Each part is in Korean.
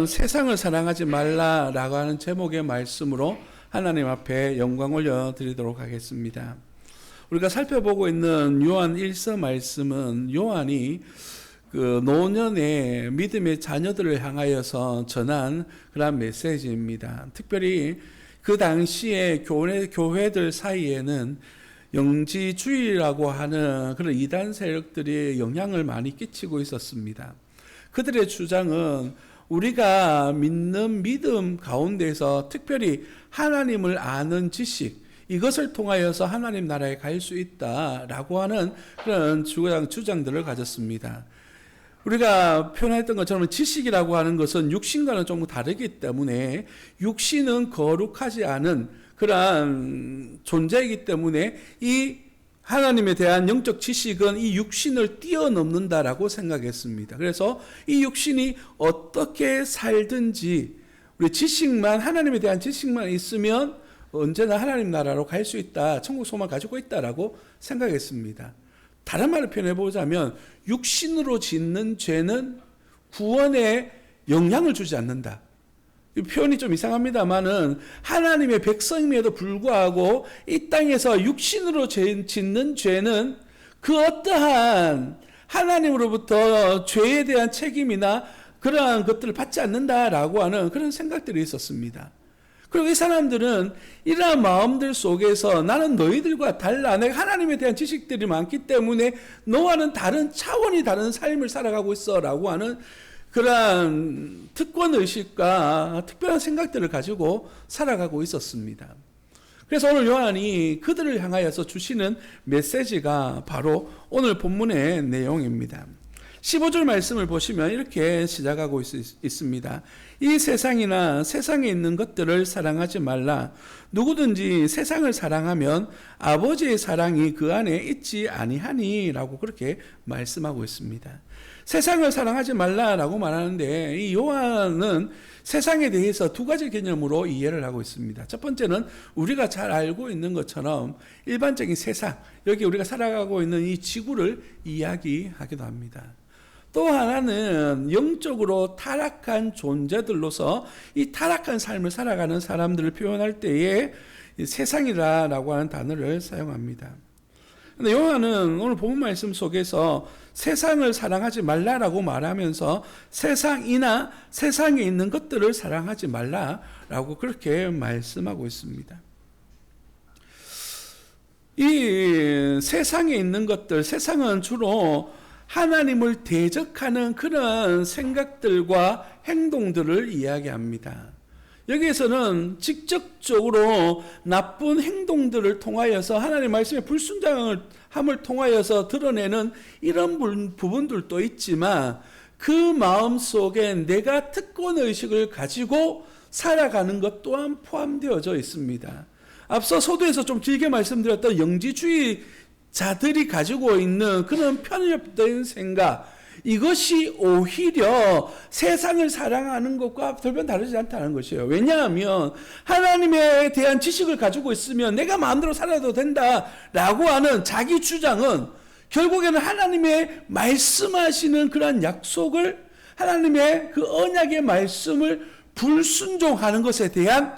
세상을 사랑하지 말라라고 하는 제목의 말씀으로 하나님 앞에 영광 올려드리도록 하겠습니다. 우리가 살펴보고 있는 요한 1서 말씀은 요한이 그 노년의 믿음의 자녀들을 향하여서 전한 그런 메시지입니다. 특별히 그 당시에 교회들 사이에는 영지주의라고 하는 그런 이단 세력들이 영향을 많이 끼치고 있었습니다. 그들의 주장은 우리가 믿는 믿음 가운데서 특별히 하나님을 아는 지식, 이것을 통하여서 하나님 나라에 갈 수 있다라고 하는 그런 주장들을 가졌습니다. 우리가 표현했던 것처럼 지식이라고 하는 것은 육신과는 좀 다르기 때문에 육신은 거룩하지 않은 그러한 존재이기 때문에 이 하나님에 대한 영적 지식은 이 육신을 뛰어넘는다라고 생각했습니다. 그래서 이 육신이 어떻게 살든지 우리 지식만, 하나님에 대한 지식만 있으면 언제나 하나님 나라로 갈 수 있다, 천국 소망을 가지고 있다라고 생각했습니다. 다른 말로 표현해 보자면 육신으로 짓는 죄는 구원에 영향을 주지 않는다. 이 표현이 좀 이상합니다만은 하나님의 백성임에도 불구하고 이 땅에서 육신으로 짓는 죄는 그 어떠한 하나님으로부터 죄에 대한 책임이나 그러한 것들을 받지 않는다라고 하는 그런 생각들이 있었습니다. 그리고 이 사람들은 이러한 마음들 속에서 나는 너희들과 달라, 내가 하나님에 대한 지식들이 많기 때문에 너와는 다른 차원이 다른 삶을 살아가고 있어 라고 하는 그러한 특권의식과 특별한 생각들을 가지고 살아가고 있었습니다. 그래서 오늘 요한이 그들을 향하여서 주시는 메시지가 바로 오늘 본문의 내용입니다. 15절 말씀을 보시면 이렇게 시작하고 있습니다. 이 세상이나 세상에 있는 것들을 사랑하지 말라. 누구든지 세상을 사랑하면 아버지의 사랑이 그 안에 있지 아니하니 라고 그렇게 말씀하고 있습니다. 세상을 사랑하지 말라라고 말하는데 이 요한은 세상에 대해서 두 가지 개념으로 이해를 하고 있습니다. 첫 번째는 우리가 잘 알고 있는 것처럼 일반적인 세상, 여기 우리가 살아가고 있는 이 지구를 이야기하기도 합니다. 또 하나는 영적으로 타락한 존재들로서 이 타락한 삶을 살아가는 사람들을 표현할 때에 세상이라고 하는 단어를 사용합니다. 근데 요한은 오늘 본문 말씀 속에서 세상을 사랑하지 말라라고 말하면서 세상이나 세상에 있는 것들을 사랑하지 말라라고 그렇게 말씀하고 있습니다. 이 세상에 있는 것들, 세상은 주로 하나님을 대적하는 그런 생각들과 행동들을 이야기합니다. 여기에서는 직접적으로 나쁜 행동들을 통하여서 하나님의 말씀에 불순종함을 통하여서 드러내는 이런 부분들도 있지만 그 마음 속에 내가 특권의식을 가지고 살아가는 것 또한 포함되어져 있습니다. 앞서 서두에서 좀 길게 말씀드렸던 영지주의자들이 가지고 있는 그런 편협된 생각, 이것이 오히려 세상을 사랑하는 것과 별반 다르지 않다는 것이에요. 왜냐하면 하나님에 대한 지식을 가지고 있으면 내가 마음대로 살아도 된다라고 하는 자기 주장은 결국에는 하나님의 말씀하시는 그러한 약속을, 하나님의 그 언약의 말씀을 불순종하는 것에 대한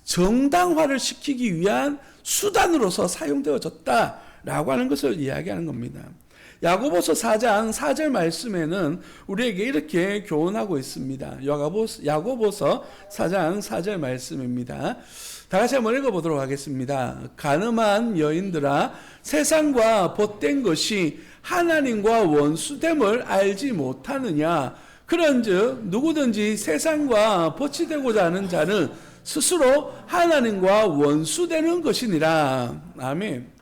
정당화를 시키기 위한 수단으로서 사용되어졌다라고 하는 것을 이야기하는 겁니다. 야고보서 4장 4절 말씀에는 우리에게 이렇게 교훈하고 있습니다. 야고보서 4장 4절 말씀입니다. 다 같이 한번 읽어보도록 하겠습니다. 간음한 여인들아, 세상과 벗된 것이 하나님과 원수됨을 알지 못하느냐. 그런즉 누구든지 세상과 벗이되고자 하는 자는 스스로 하나님과 원수되는 것이니라. 아멘.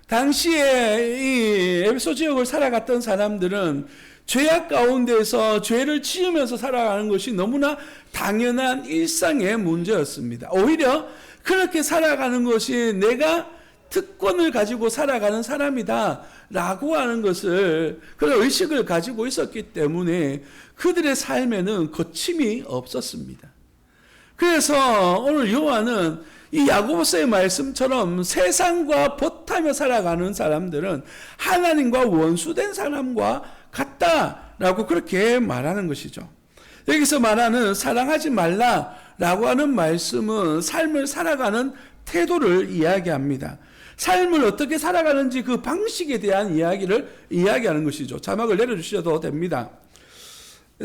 당시에 이 에베소 지역을 살아갔던 사람들은 죄악 가운데서 죄를 지으면서 살아가는 것이 너무나 당연한 일상의 문제였습니다. 오히려 그렇게 살아가는 것이 내가 특권을 가지고 살아가는 사람이다 라고 하는 것을, 그런 의식을 가지고 있었기 때문에 그들의 삶에는 거침이 없었습니다. 그래서 오늘 요한은 이 야고보서의 말씀처럼 세상과 벗하며 살아가는 사람들은 하나님과 원수된 사람과 같다라고 그렇게 말하는 것이죠. 여기서 말하는 사랑하지 말라라고 하는 말씀은 삶을 살아가는 태도를 이야기합니다. 삶을 어떻게 살아가는지 그 방식에 대한 이야기를 이야기하는 것이죠. 자막을 내려주셔도 됩니다.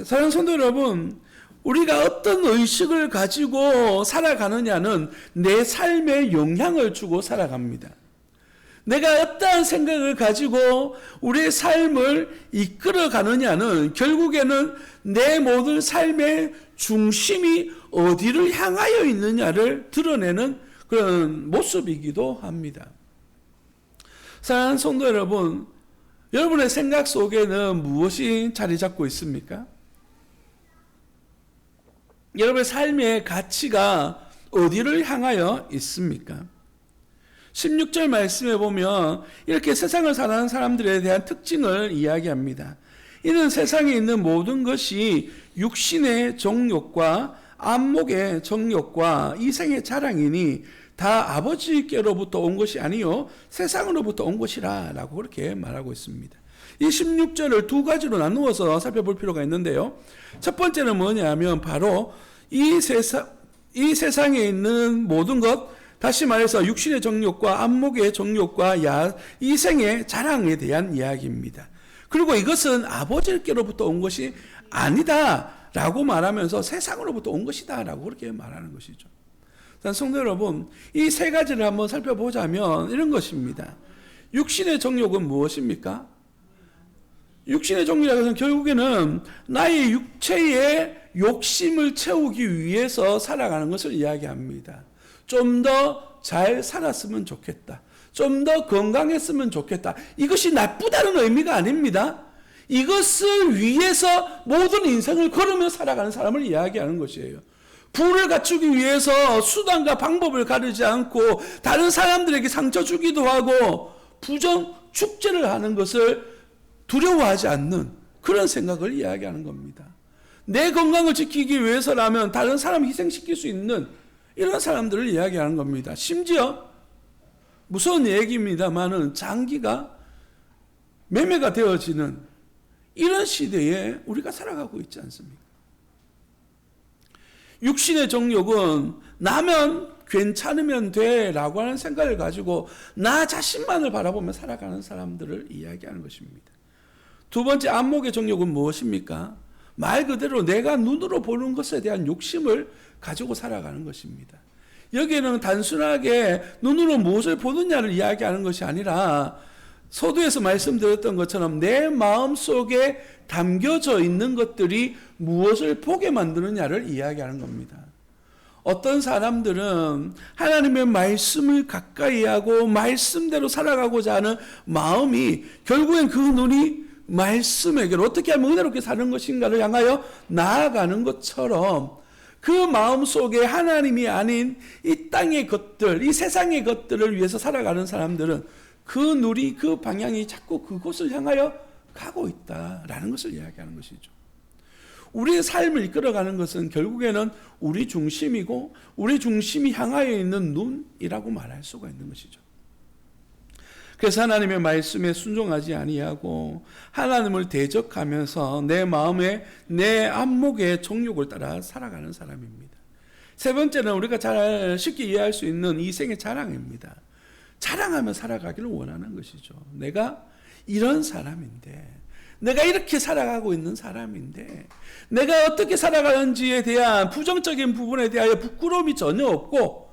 사랑하는 성도 여러분, 우리가 어떤 의식을 가지고 살아가느냐는 내 삶에 영향을 주고 살아갑니다. 내가 어떠한 생각을 가지고 우리의 삶을 이끌어 가느냐는 결국에는 내 모든 삶의 중심이 어디를 향하여 있느냐를 드러내는 그런 모습이기도 합니다. 사랑하는 성도 여러분, 여러분의 생각 속에는 무엇이 자리 잡고 있습니까? 여러분의 삶의 가치가 어디를 향하여 있습니까? 16절 말씀에 보면 이렇게 세상을 살아가는 사람들에 대한 특징을 이야기합니다. 이는 세상에 있는 모든 것이 육신의 정욕과 안목의 정욕과 이생의 자랑이니 다 아버지께로부터 온 것이 아니요 세상으로부터 온 것이라 라고 그렇게 말하고 있습니다. 이 16절을 두 가지로 나누어서 살펴볼 필요가 있는데요. 첫 번째는 뭐냐면 바로 이 세상에 있는 모든 것, 다시 말해서 육신의 정욕과 안목의 정욕과 이생의 자랑에 대한 이야기입니다. 그리고 이것은 아버지께로부터 온 것이 아니다 라고 말하면서 세상으로부터 온 것이다 라고 그렇게 말하는 것이죠. 성도 여러분, 이 세 가지를 한번 살펴보자면 이런 것입니다. 육신의 정욕은 무엇입니까? 육신의 정욕이라는 것은 결국에는 나의 육체의 욕심을 채우기 위해서 살아가는 것을 이야기합니다. 좀 더 잘 살았으면 좋겠다. 좀 더 건강했으면 좋겠다. 이것이 나쁘다는 의미가 아닙니다. 이것을 위해서 모든 인생을 걸으며 살아가는 사람을 이야기하는 것이에요. 부를 갖추기 위해서 수단과 방법을 가르지 않고 다른 사람들에게 상처 주기도 하고 부정 축제를 하는 것을 두려워하지 않는 그런 생각을 이야기하는 겁니다. 내 건강을 지키기 위해서라면 다른 사람을 희생시킬 수 있는 이런 사람들을 이야기하는 겁니다. 심지어 무서운 얘기입니다만은 장기가 매매가 되어지는 이런 시대에 우리가 살아가고 있지 않습니까? 육신의 정욕은 나면 괜찮으면 돼라고 하는 생각을 가지고 나 자신만을 바라보며 살아가는 사람들을 이야기하는 것입니다. 두 번째, 안목의 정욕은 무엇입니까? 말 그대로 내가 눈으로 보는 것에 대한 욕심을 가지고 살아가는 것입니다. 여기에는 단순하게 눈으로 무엇을 보느냐를 이야기하는 것이 아니라 서두에서 말씀드렸던 것처럼 내 마음속에 담겨져 있는 것들이 무엇을 보게 만드느냐를 이야기하는 겁니다. 어떤 사람들은 하나님의 말씀을 가까이 하고 말씀대로 살아가고자 하는 마음이 결국엔 그 눈이 말씀에게로 어떻게 하면 은혜롭게 사는 것인가를 향하여 나아가는 것처럼 그 마음속에 하나님이 아닌 이 땅의 것들, 이 세상의 것들을 위해서 살아가는 사람들은 그 눈이, 그 방향이 자꾸 그곳을 향하여 가고 있다라는 것을 이야기하는 것이죠. 우리의 삶을 이끌어가는 것은 결국에는 우리 중심이고 우리 중심이 향하여 있는 눈이라고 말할 수가 있는 것이죠. 그래서 하나님의 말씀에 순종하지 아니하고 하나님을 대적하면서 내 마음에 내 안목의 정욕을 따라 살아가는 사람입니다. 세 번째는 우리가 잘 쉽게 이해할 수 있는 이생의 자랑입니다. 자랑하며 살아가기를 원하는 것이죠. 내가 이런 사람인데, 내가 이렇게 살아가고 있는 사람인데, 내가 어떻게 살아가는지에 대한 부정적인 부분에 대하여 부끄러움이 전혀 없고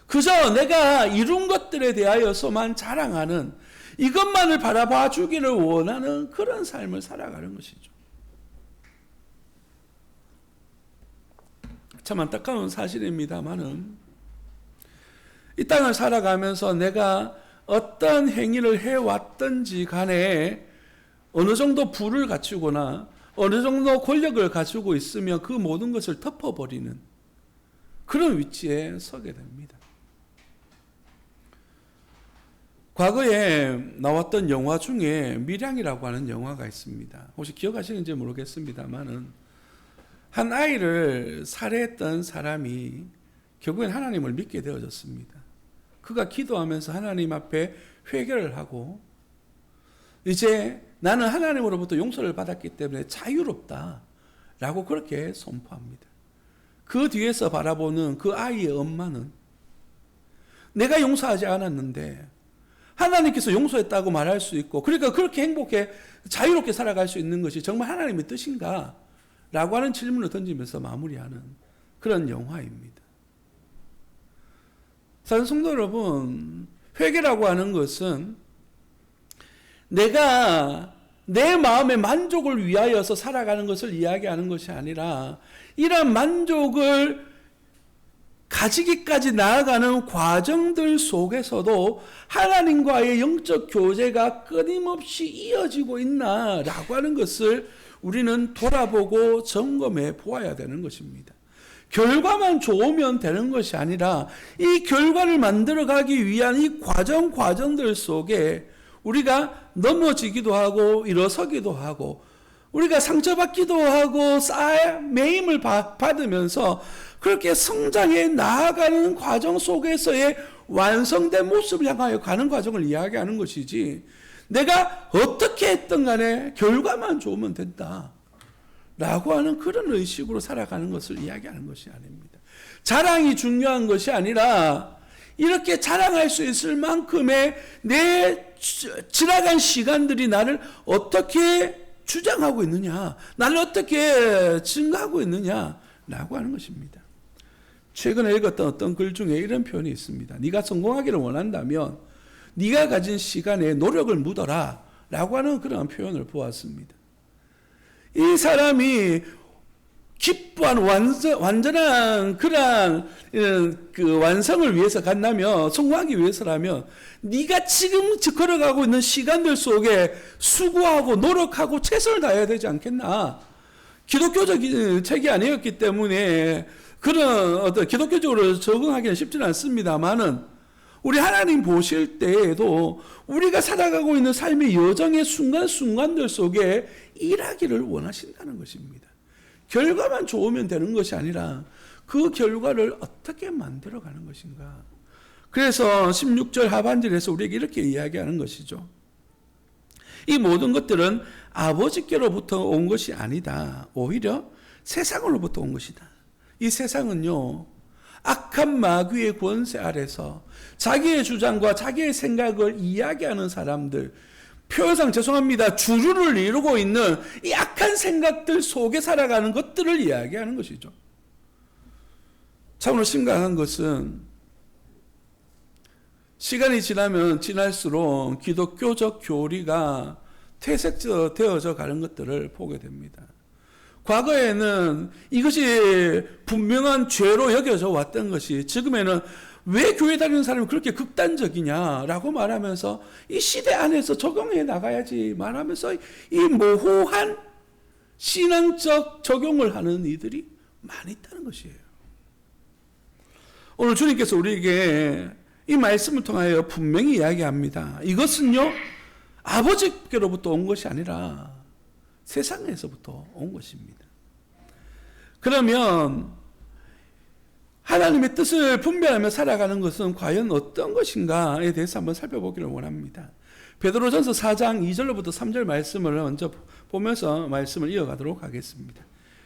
그저 내가 이룬 것들에 대하여서만 자랑하는, 이것만을 바라봐 주기를 원하는 그런 삶을 살아가는 것이죠. 참 안타까운 사실입니다만은 이 땅을 살아가면서 내가 어떤 행위를 해왔든지 간에 어느 정도 부를 갖추거나 어느 정도 권력을 가지고 있으면 그 모든 것을 덮어버리는 그런 위치에 서게 됩니다. 과거에 나왔던 영화 중에 밀양이라고 하는 영화가 있습니다. 혹시 기억하시는지 모르겠습니다만은 한 아이를 살해했던 사람이 결국엔 하나님을 믿게 되어졌습니다. 그가 기도하면서 하나님 앞에 회개를 하고 이제 나는 하나님으로부터 용서를 받았기 때문에 자유롭다 라고 그렇게 선포합니다. 그 뒤에서 바라보는 그 아이의 엄마는 내가 용서하지 않았는데 하나님께서 용서했다고 말할 수 있고, 그러니까 그렇게 행복해 자유롭게 살아갈 수 있는 것이 정말 하나님의 뜻인가? 라고 하는 질문을 던지면서 마무리하는 그런 영화입니다. 사랑하는 성도 여러분, 회개라고 하는 것은 내가 내 마음의 만족을 위하여서 살아가는 것을 이야기하는 것이 아니라, 이러한 만족을 가지기까지 나아가는 과정들 속에서도 하나님과의 영적 교제가 끊임없이 이어지고 있나라고 하는 것을 우리는 돌아보고 점검해 보아야 되는 것입니다. 결과만 좋으면 되는 것이 아니라 이 결과를 만들어가기 위한 이 과정들 속에 우리가 넘어지기도 하고 일어서기도 하고 우리가 상처받기도 하고 매임을 받으면서 그렇게 성장해 나아가는 과정 속에서의 완성된 모습을 향하여 가는 과정을 이야기하는 것이지, 내가 어떻게 했든 간에 결과만 좋으면 된다 라고 하는 그런 의식으로 살아가는 것을 이야기하는 것이 아닙니다. 자랑이 중요한 것이 아니라 이렇게 자랑할 수 있을 만큼의 내 지나간 시간들이 나를 어떻게 주장하고 있느냐, 나를 어떻게 증가하고 있느냐라고 하는 것입니다. 최근에 읽었던 어떤 글 중에 이런 표현이 있습니다. 네가 성공하기를 원한다면 네가 가진 시간에 노력을 묻어라 라고 하는 그런 표현을 보았습니다. 이 사람이 기뻐한 완전한 그러한 그 완성을 위해서 간다면, 성공하기 위해서라면 네가 지금 걸어가고 있는 시간들 속에 수고하고 노력하고 최선을 다해야 되지 않겠나. 기독교적 책이 아니었기 때문에 그런 어떤 기독교적으로 적응하기는 쉽지는 않습니다만은, 우리 하나님 보실 때에도 우리가 살아가고 있는 삶의 여정의 순간순간들 속에 일하기를 원하신다는 것입니다. 결과만 좋으면 되는 것이 아니라 그 결과를 어떻게 만들어가는 것인가. 그래서 16절 하반절에서 우리에게 이렇게 이야기하는 것이죠. 이 모든 것들은 아버지께로부터 온 것이 아니다. 오히려 세상으로부터 온 것이다. 이 세상은요, 악한 마귀의 권세 아래서 자기의 주장과 자기의 생각을 이야기하는 사람들, 표현상 죄송합니다, 주류를 이루고 있는 이 악한 생각들 속에 살아가는 것들을 이야기하는 것이죠. 참으로 심각한 것은 시간이 지나면 지날수록 기독교적 교리가 퇴색되어져 가는 것들을 보게 됩니다. 과거에는 이것이 분명한 죄로 여겨져 왔던 것이 지금에는 왜 교회 다니는 사람이 그렇게 극단적이냐라고 말하면서 이 시대 안에서 적용해 나가야지 말하면서 이 모호한 신앙적 적용을 하는 이들이 많이 있다는 것이에요. 오늘 주님께서 우리에게 이 말씀을 통하여 분명히 이야기합니다. 이것은요, 아버지께로부터 온 것이 아니라 세상에서부터 온 것입니다. 그러면 하나님의 뜻을 분별하며 살아가는 것은 과연 어떤 것인가에 대해서 한번 살펴보기를 원합니다. 베드로전서 4장 2절로부터 3절 말씀을 먼저 보면서 말씀을 이어가도록 하겠습니다.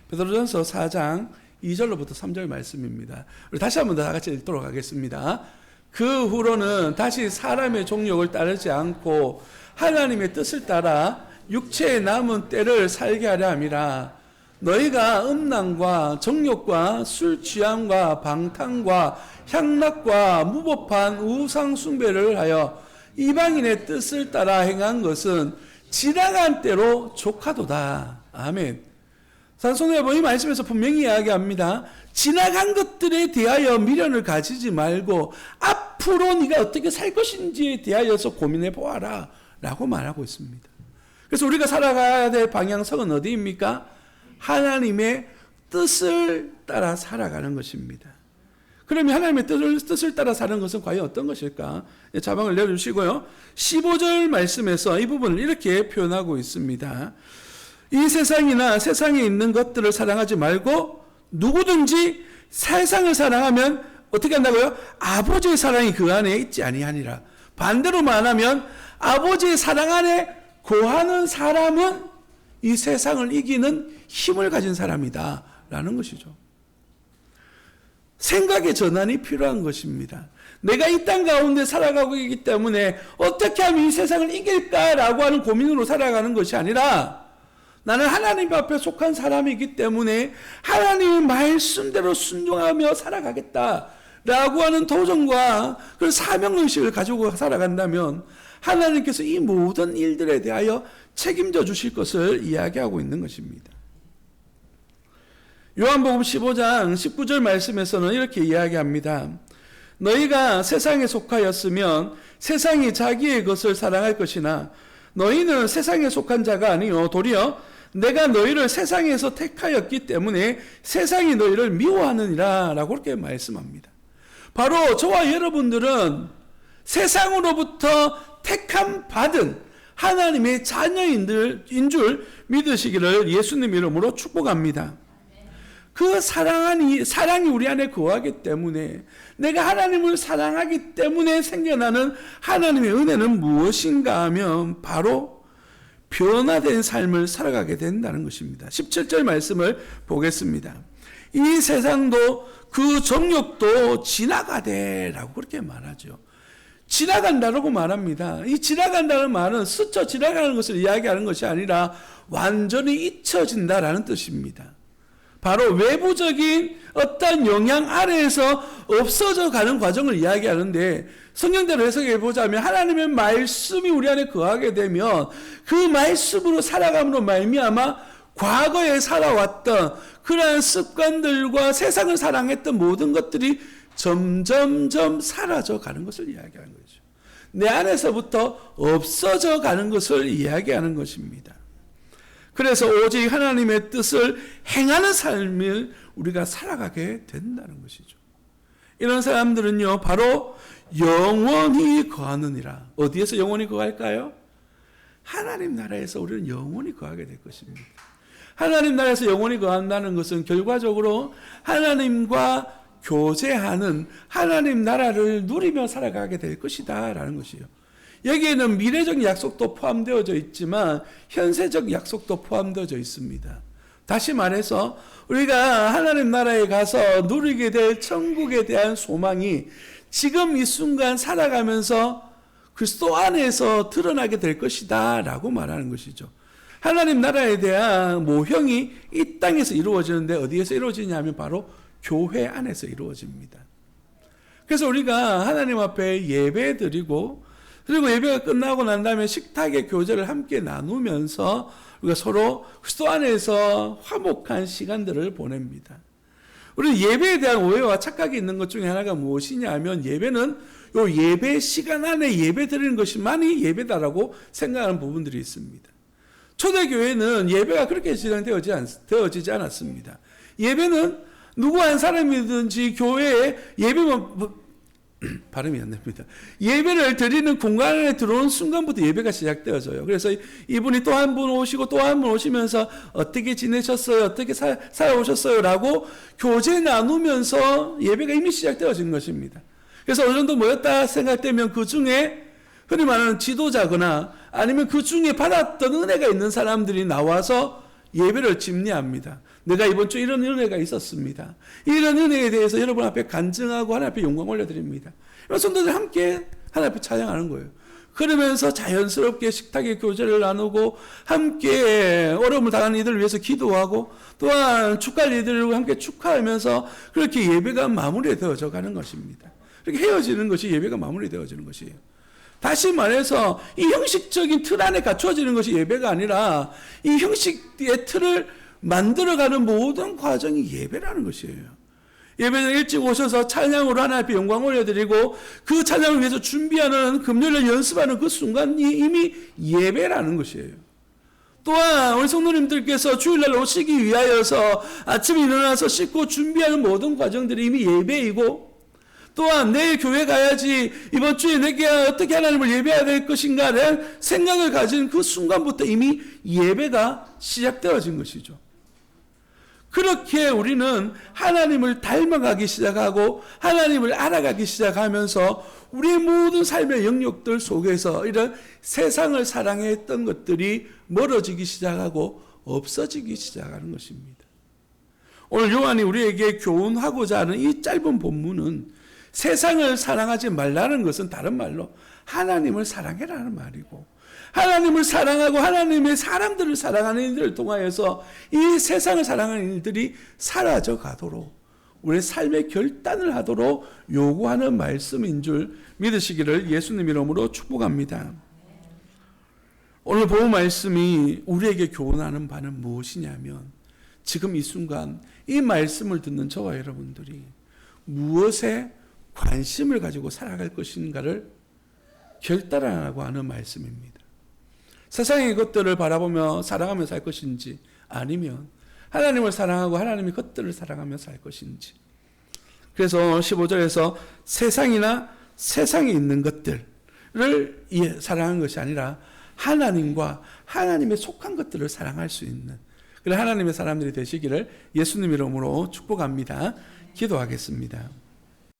베드로전서 4장 2절로부터 3절 말씀입니다. 우리 다시 한번 다 같이 읽도록 하겠습니다. 그 후로는 다시 사람의 종욕을 따르지 않고 하나님의 뜻을 따라 육체의 남은 때를 살게 하려 함이라. 너희가 음란과 정욕과 술 취함과 방탕과 향락과 무법한 우상 숭배를 하여 이방인의 뜻을 따라 행한 것은 지나간 때로 족하도다. 아멘. 산성도 여러분, 이 말씀에서 분명히 이야기합니다. 지나간 것들에 대하여 미련을 가지지 말고 앞으로 네가 어떻게 살 것인지에 대하여서 고민해 보아라 라고 말하고 있습니다. 그래서 우리가 살아가야 될 방향성은 어디입니까? 하나님의 뜻을 따라 살아가는 것입니다. 그러면 하나님의 뜻을 따라 사는 것은 과연 어떤 것일까? 자막을 내려주시고요. 15절 말씀에서 이 부분을 이렇게 표현하고 있습니다. 이 세상이나 세상에 있는 것들을 사랑하지 말고 누구든지 세상을 사랑하면 어떻게 한다고요? 아버지의 사랑이 그 안에 있지 아니하니라. 반대로 말하면 아버지의 사랑 안에 거하는 사람은 이 세상을 이기는 힘을 가진 사람이다라는 것이죠. 생각의 전환이 필요한 것입니다. 내가 이 땅 가운데 살아가고 있기 때문에 어떻게 하면 이 세상을 이길까라고 하는 고민으로 살아가는 것이 아니라 나는 하나님 앞에 속한 사람이기 때문에 하나님의 말씀대로 순종하며 살아가겠다라고 하는 도전과 그 사명의식을 가지고 살아간다면 하나님께서 이 모든 일들에 대하여 책임져 주실 것을 이야기하고 있는 것입니다. 요한복음 15장 19절 말씀에서는 이렇게 이야기합니다. 너희가 세상에 속하였으면 세상이 자기의 것을 사랑할 것이나 너희는 세상에 속한 자가 아니요 도리어 내가 너희를 세상에서 택하였기 때문에 세상이 너희를 미워하느니라 라고 그렇게 말씀합니다. 바로 저와 여러분들은 세상으로부터 택함 받은 하나님의 자녀인 줄 믿으시기를 예수님 이름으로 축복합니다. 그 사랑이 우리 안에 거하기 때문에 내가 하나님을 사랑하기 때문에 생겨나는 하나님의 은혜는 무엇인가 하면 바로 변화된 삶을 살아가게 된다는 것입니다. 17절 말씀을 보겠습니다. 이 세상도 그 정욕도 지나가되 라고 그렇게 말하죠. 지나간다라고 말합니다. 이 지나간다는 말은 스쳐 지나가는 것을 이야기하는 것이 아니라 완전히 잊혀진다라는 뜻입니다. 바로 외부적인 어떤 영향 아래에서 없어져 가는 과정을 이야기하는데 성경대로 해석해 보자면 하나님의 말씀이 우리 안에 거하게 되면 그 말씀으로 살아감으로 말미암아 과거에 살아왔던 그러한 습관들과 세상을 사랑했던 모든 것들이 점점점 사라져 가는 것을 이야기하는 거죠. 내 안에서부터 없어져 가는 것을 이야기하는 것입니다. 그래서 오직 하나님의 뜻을 행하는 삶을 우리가 살아가게 된다는 것이죠. 이런 사람들은요, 바로 영원히 거하느니라. 어디에서 영원히 거할까요? 하나님 나라에서 우리는 영원히 거하게 될 것입니다. 하나님 나라에서 영원히 거한다는 것은 결과적으로 하나님과 교제하는 하나님 나라를 누리며 살아가게 될 것이다 라는 것이에요. 여기에는 미래적 약속도 포함되어져 있지만 현세적 약속도 포함되어져 있습니다. 다시 말해서 우리가 하나님 나라에 가서 누리게 될 천국에 대한 소망이 지금 이 순간 살아가면서 그리스도 안에서 드러나게 될 것이다 라고 말하는 것이죠. 하나님 나라에 대한 모형이 이 땅에서 이루어지는데 어디에서 이루어지냐 하면 바로 교회 안에서 이루어집니다. 그래서 우리가 하나님 앞에 예배 드리고 그리고 예배가 끝나고 난 다음에 식탁의 교제를 함께 나누면서 우리가 서로 그리스도 안에서 화목한 시간들을 보냅니다. 우리 예배에 대한 오해와 착각이 있는 것 중에 하나가 무엇이냐 하면 예배는 요 예배 시간 안에 예배 드리는 것만이 예배다라고 생각하는 부분들이 있습니다. 초대교회는 예배가 그렇게 진행되어지지 않았습니다. 예배는 누구 한 사람이든지 교회에 발음이 안 됩니다. 예배를 드리는 공간 안에 들어오는 순간부터 예배가 시작되어져요. 그래서 이분이 또 한 분 오시고 또 한 분 오시면서 어떻게 지내셨어요? 어떻게 살아오셨어요? 라고 교제 나누면서 예배가 이미 시작되어진 것입니다. 그래서 어느 정도 모였다 생각되면 그 중에 흔히 말하는 지도자거나 아니면 그 중에 받았던 은혜가 있는 사람들이 나와서 예배를 집례합니다. 내가 이번 주 이런 은혜가 있었습니다. 이런 은혜에 대해서 여러분 앞에 간증하고 하나님 앞에 영광 올려드립니다. 이런 성도들 함께 하나님 앞에 찬양하는 거예요. 그러면서 자연스럽게 식탁의 교제를 나누고 함께 어려움을 당하는 이들을 위해서 기도하고 또한 축하할 이들과 함께 축하하면서 그렇게 예배가 마무리되어져 가는 것입니다. 그렇게 헤어지는 것이 예배가 마무리되어지는 것이에요. 다시 말해서 이 형식적인 틀 안에 갖추어지는 것이 예배가 아니라 이 형식의 틀을 만들어가는 모든 과정이 예배라는 것이에요. 예배는 일찍 오셔서 찬양으로 하나님 앞에 영광 올려드리고 그 찬양을 위해서 준비하는 금요일에 연습하는 그 순간이 이미 예배라는 것이에요. 또한 우리 성도님들께서 주일날 오시기 위하여서 아침에 일어나서 씻고 준비하는 모든 과정들이 이미 예배이고 또한 내일 교회 가야지 이번 주에 내게 어떻게 하나님을 예배해야 될 것인가라는 생각을 가진 그 순간부터 이미 예배가 시작되어진 것이죠. 그렇게 우리는 하나님을 닮아가기 시작하고 하나님을 알아가기 시작하면서 우리의 모든 삶의 영역들 속에서 이런 세상을 사랑했던 것들이 멀어지기 시작하고 없어지기 시작하는 것입니다. 오늘 요한이 우리에게 교훈하고자 하는 이 짧은 본문은 세상을 사랑하지 말라는 것은 다른 말로 하나님을 사랑해라는 말이고, 하나님을 사랑하고 하나님의 사람들을 사랑하는 일들을 통하여서 이 세상을 사랑하는 일들이 사라져 가도록 우리의 삶의 결단을 하도록 요구하는 말씀인 줄 믿으시기를 예수님 이름으로 축복합니다. 오늘 본 말씀이 우리에게 교훈하는 바는 무엇이냐면, 지금 이 순간 이 말씀을 듣는 저와 여러분들이 무엇에 관심을 가지고 살아갈 것인가를 결단하라고 하는 말씀입니다. 세상의 것들을 바라보며 사랑하며 살 것인지, 아니면 하나님을 사랑하고 하나님의 것들을 사랑하며 살 것인지. 그래서 15절에서 세상이나 세상에 있는 것들을 사랑하는 것이 아니라 하나님과 하나님의 속한 것들을 사랑할 수 있는 그런 하나님의 사람들이 되시기를 예수님 이름으로 축복합니다. 기도하겠습니다.